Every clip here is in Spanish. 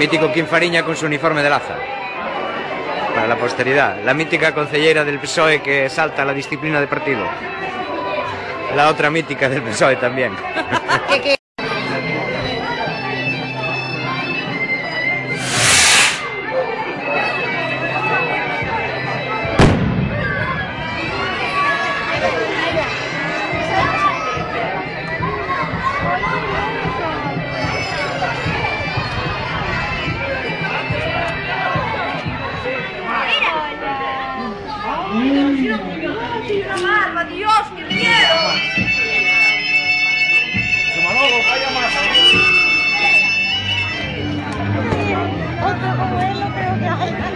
Mítico Quim Fariña con su uniforme de laza. Para la posteridad. La mítica concellera del PSOE que salta la disciplina de partido. La otra mítica del PSOE también. ¡Dios, qué miedo! Otro como él no creo que haya.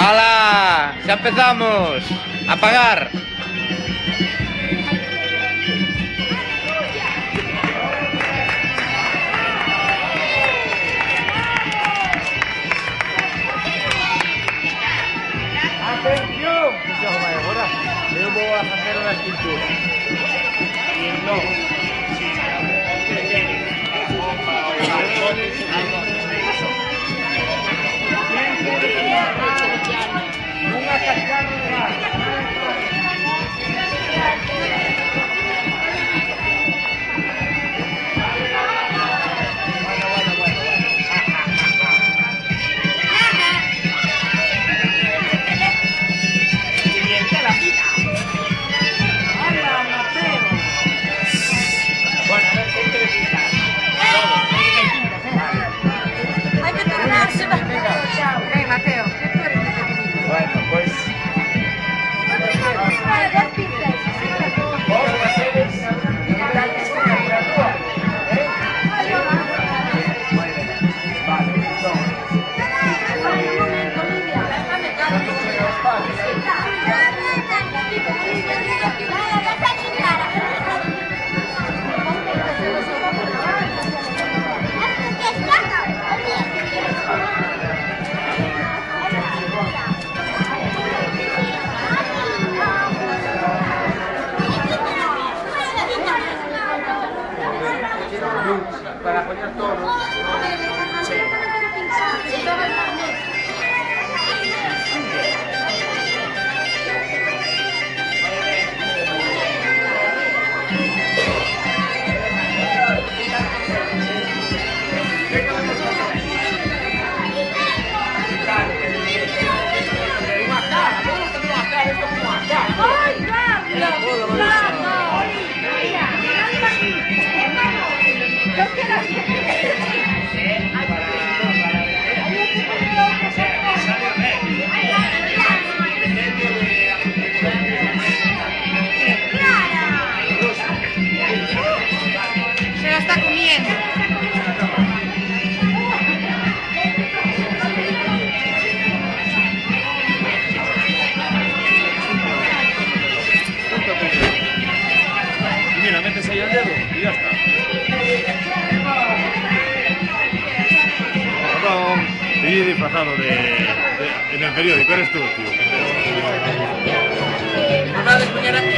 ¡Hala! ¡Ya empezamos! ¡A pagar! ¡Atención! Eu vou a facer unha escultura. E entón, unha cascarra de bar. para poner todo, no sé. ¡Ay, rápido! ¡Rápido! Mira, mira aquí. Hermano, yo quiero aquí. Se la está comiendo. Y mira, metes ahí el dedo y ya está. Perdón, estoy disfrazado en el periódico, eres tú, tío. ¿Nos va a despeñar aquí?